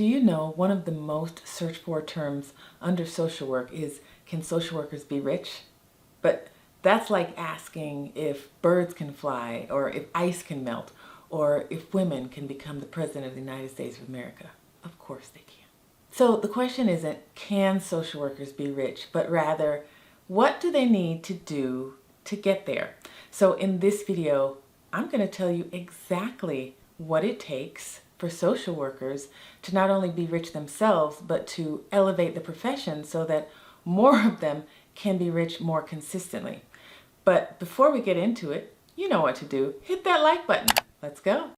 Do you know one of the most searched for terms under social work is, can social workers be rich? But that's like asking if birds can fly, or if ice can melt, or if women can become the president of the United States of America. Of course they can. So the question isn't, can social workers be rich, but rather, what do they need to do to get there? So in this video, I'm going to tell you exactly what it takes for social workers to not only be rich themselves, but to elevate the profession so that more of them can be rich more consistently. But before we get into it, you know what to do. Hit that like button. Let's go.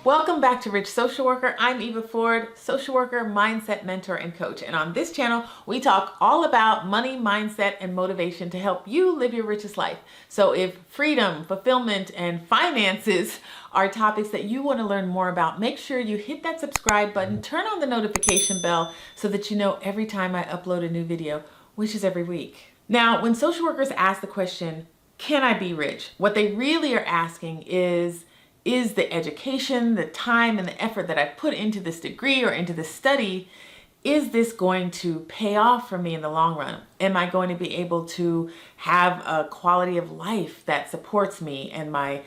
Welcome back to Rich Social Worker. I'm Eva Ford, social worker, mindset mentor, and coach. And on this channel, we talk all about money, mindset, and motivation to help you live your richest life. So if freedom, fulfillment, and finances are topics that you want to learn more about, make sure you hit that subscribe button, turn on the notification bell so that you know every time I upload a new video, which is every week. Now, when social workers ask the question, can I be rich? What they really are asking is the education, the time, and the effort that I put into this degree or into this study, is this going to pay off for me in the long run? Am I going to be able to have a quality of life that supports me and my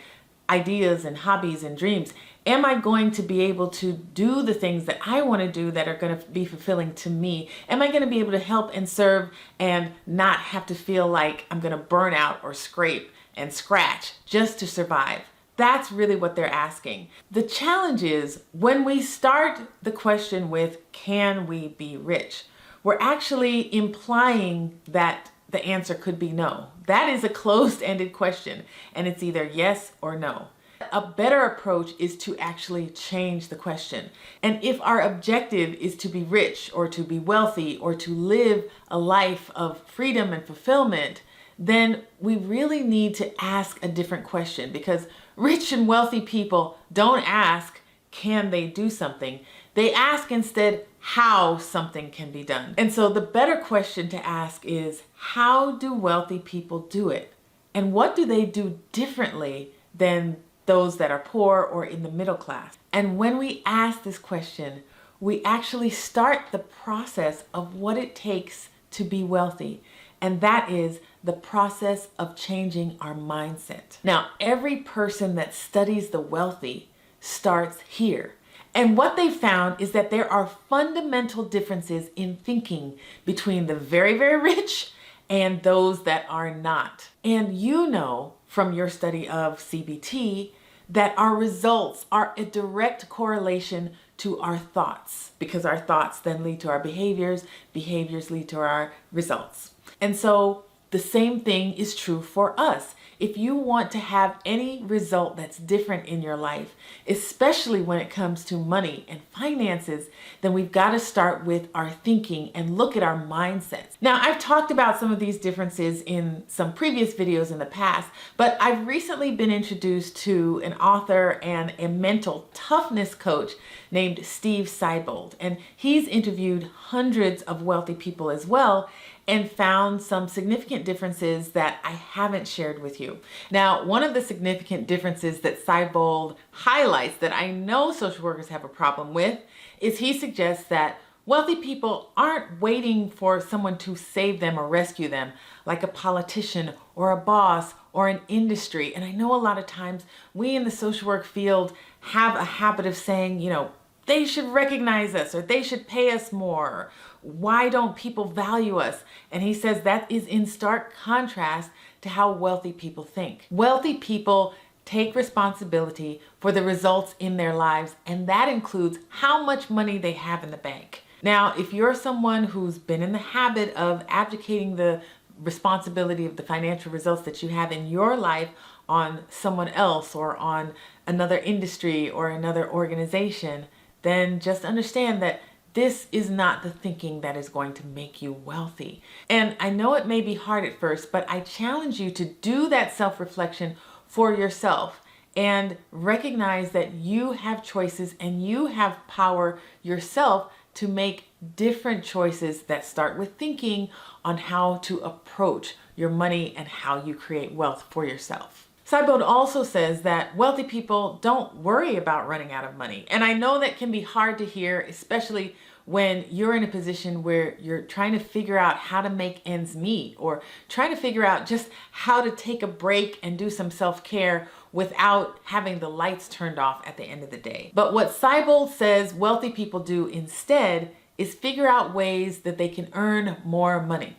ideas and hobbies and dreams? Am I going to be able to do the things that I want to do that are going to be fulfilling to me? Am I going to be able to help and serve and not have to feel like I'm going to burn out or scrape and scratch just to survive? That's really what they're asking. The challenge is when we start the question with, can we be rich? We're actually implying that the answer could be no. That is a closed-ended question, and it's either yes or no. A better approach is to actually change the question. And if our objective is to be rich or to be wealthy or to live a life of freedom and fulfillment, then we really need to ask a different question, because rich and wealthy people don't ask, can they do something? They ask instead how something can be done. And so the better question to ask is, how do wealthy people do it? And what do they do differently than those that are poor or in the middle class? And when we ask this question, we actually start the process of what it takes to be wealthy. And that is the process of changing our mindset. Now, every person that studies the wealthy starts here. And what they found is that there are fundamental differences in thinking between the very, very rich and those that are not. And you know from your study of CBT that our results are a direct correlation to our thoughts, because our thoughts then lead to our behaviors, behaviors lead to our results. And so the same thing is true for us. If you want to have any result that's different in your life, especially when it comes to money and finances, then we've got to start with our thinking and look at our mindsets. Now, I've talked about some of these differences in some previous videos in the past, but I've recently been introduced to an author and a mental toughness coach named Steve Siebold, and he's interviewed hundreds of wealthy people as well and found some significant differences that I haven't shared with you. Now, one of the significant differences that Siebold highlights that I know social workers have a problem with is he suggests that wealthy people aren't waiting for someone to save them or rescue them, like a politician or a boss or an industry. And I know a lot of times we in the social work field have a habit of saying, you know, they should recognize us, or they should pay us more. Why don't people value us? And he says that is in stark contrast to how wealthy people think. Wealthy people take responsibility for the results in their lives, and that includes how much money they have in the bank. Now, if you're someone who's been in the habit of abdicating the responsibility of the financial results that you have in your life on someone else or on another industry or another organization, then just understand that this is not the thinking that is going to make you wealthy. And I know it may be hard at first, but I challenge you to do that self-reflection for yourself and recognize that you have choices and you have power yourself to make different choices that start with thinking on how to approach your money and how you create wealth for yourself. Siebold also says that wealthy people don't worry about running out of money. And I know that can be hard to hear, especially when you're in a position where you're trying to figure out how to make ends meet, or trying to figure out just how to take a break and do some self-care without having the lights turned off at the end of the day. But what Siebold says wealthy people do instead is figure out ways that they can earn more money.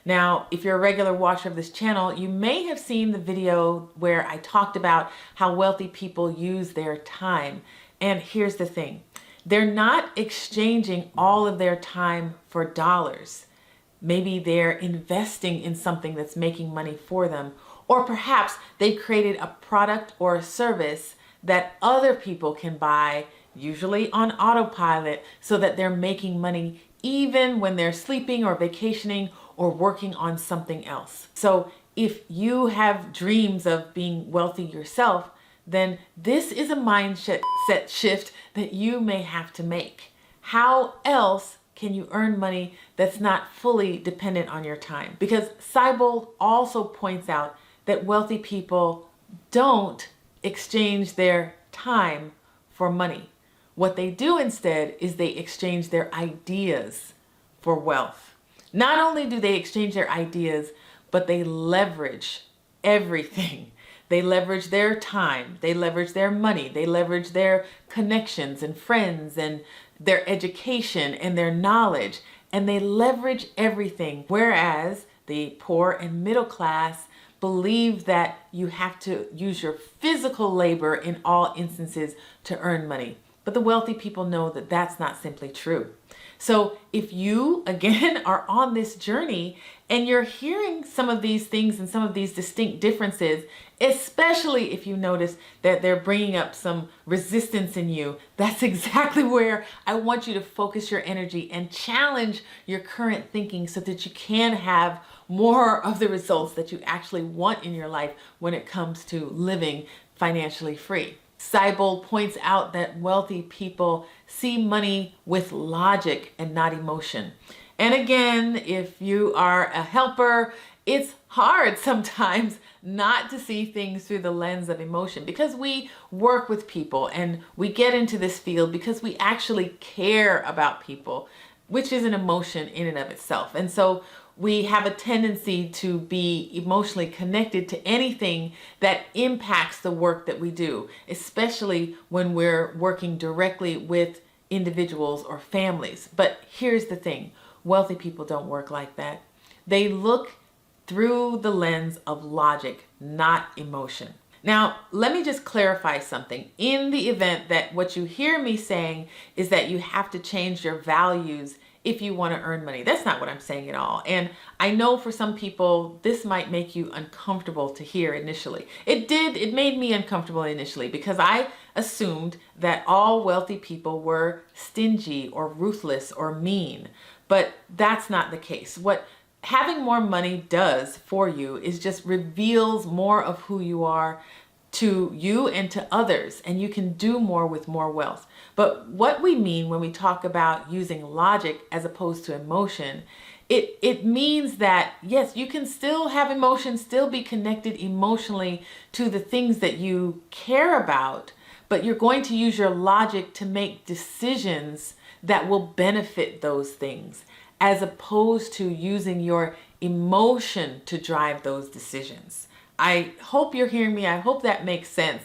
Now, if you're a regular watcher of this channel, you may have seen the video where I talked about how wealthy people use their time. And here's the thing. They're not exchanging all of their time for dollars. Maybe they're investing in something that's making money for them. Or perhaps they created a product or a service that other people can buy, usually on autopilot, so that they're making money even when they're sleeping or vacationing or working on something else. So if you have dreams of being wealthy yourself, then this is a mindset shift that you may have to make. How else can you earn money that's not fully dependent on your time? Because Siebold also points out that wealthy people don't exchange their time for money. What they do instead is they exchange their ideas for wealth. Not only do they exchange their ideas, but they leverage everything. They leverage their time, they leverage their money, they leverage their connections and friends and their education and their knowledge, and they leverage everything. Whereas the poor and middle class believe that you have to use your physical labor in all instances to earn money. But the wealthy people know that that's not simply true. So if you, again, are on this journey and you're hearing some of these things and some of these distinct differences, especially if you notice that they're bringing up some resistance in you, that's exactly where I want you to focus your energy and challenge your current thinking so that you can have more of the results that you actually want in your life when it comes to living financially free. Siebold points out that wealthy people see money with logic and not emotion. And again, if you are a helper, it's hard sometimes not to see things through the lens of emotion, because we work with people and we get into this field because we actually care about people, which is an emotion in and of itself. And so we have a tendency to be emotionally connected to anything that impacts the work that we do, especially when we're working directly with individuals or families. But here's the thing, wealthy people don't work like that. They look through the lens of logic, not emotion. Now, let me just clarify something. In the event that what you hear me saying is that you have to change your values if you want to earn money, that's not what I'm saying at all. And I know for some people, this might make you uncomfortable to hear initially. It made me uncomfortable initially because I assumed that all wealthy people were stingy or ruthless or mean, but that's not the case. What having more money does for you is just reveals more of who you are to you and to others, and you can do more with more wealth. But what we mean when we talk about using logic as opposed to emotion, it means that yes, you can still have emotion, still be connected emotionally to the things that you care about, but you're going to use your logic to make decisions that will benefit those things, as opposed to using your emotion to drive those decisions. I hope you're hearing me. I hope that makes sense.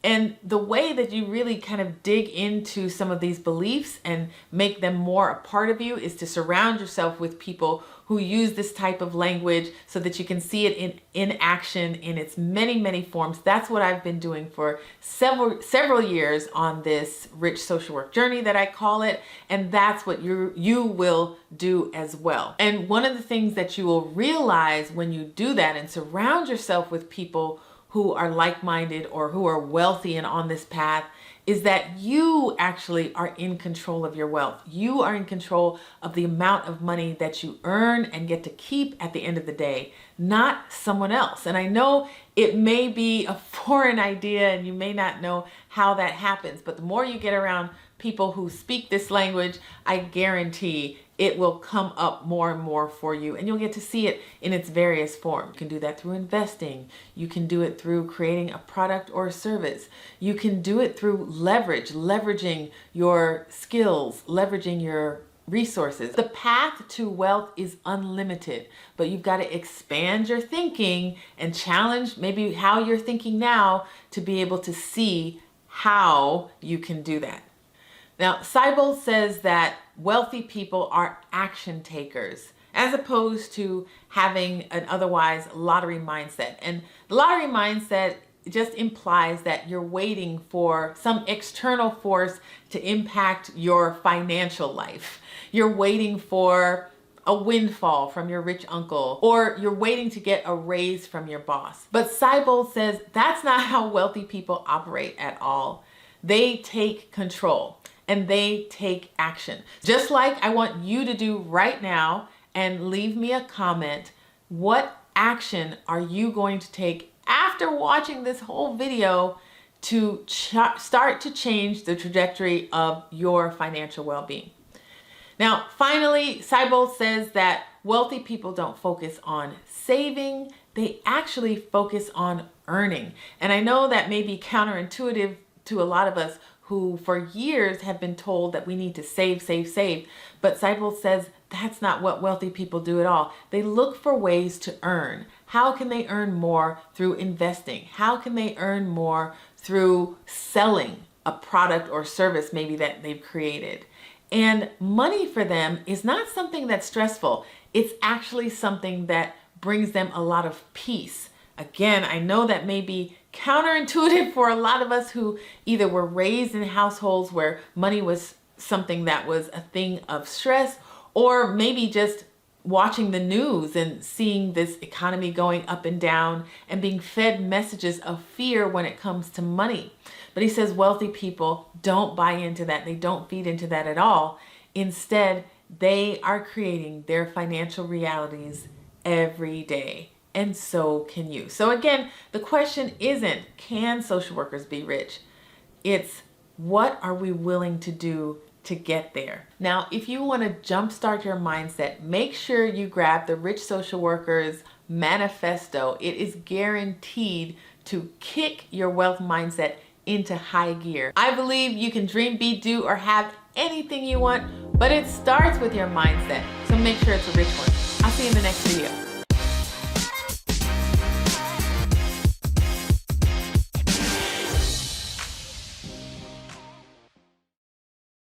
And the way that you really kind of dig into some of these beliefs and make them more a part of you is to surround yourself with people who use this type of language so that you can see it in action in its many, many forms. That's what I've been doing for several years on this rich social work journey that I call it. And that's what you will do as well. And one of the things that you will realize when you do that and surround yourself with people who are like-minded or who are wealthy and on this path is that you actually are in control of your wealth. You are in control of the amount of money that you earn and get to keep at the end of the day, not someone else. And I know it may be a foreign idea and you may not know how that happens, but the more you get around people who speak this language, I guarantee it will come up more and more for you, and you'll get to see it in its various forms. You can do that through investing. You can do it through creating a product or a service. You can do it through leveraging your skills, leveraging your resources. The path to wealth is unlimited, but you've got to expand your thinking and challenge maybe how you're thinking now to be able to see how you can do that. Now, Siebold says that wealthy people are action takers as opposed to having an otherwise lottery mindset. And the lottery mindset just implies that you're waiting for some external force to impact your financial life. You're waiting for a windfall from your rich uncle, or you're waiting to get a raise from your boss. But Siebold says that's not how wealthy people operate at all. They take control and they take action. Just like I want you to do right now and leave me a comment. What action are you going to take after watching this whole video to start to change the trajectory of your financial well-being? Now, finally, Siebold says that wealthy people don't focus on saving, they actually focus on earning. And I know that may be counterintuitive to a lot of us who for years have been told that we need to save, but Siebold says that's not what wealthy people do at all. They look for ways to earn. How can they earn more through investing? How can they earn more through selling a product or service maybe that they've created? And money for them is not something that's stressful. It's actually something that brings them a lot of peace. Again, I know that may be counterintuitive for a lot of us who either were raised in households where money was something that was a thing of stress, or maybe just watching the news and seeing this economy going up and down and being fed messages of fear when it comes to money. But he says wealthy people don't buy into that. They don't feed into that at all. Instead, they are creating their financial realities every day. And so can you. So again, the question isn't, can social workers be rich? It's, what are we willing to do to get there? Now, if you want to jumpstart your mindset, make sure you grab the Rich Social Workers Manifesto. It is guaranteed to kick your wealth mindset into high gear. I believe you can dream, be, do, or have anything you want, but it starts with your mindset. So make sure it's a rich one. I'll see you in the next video.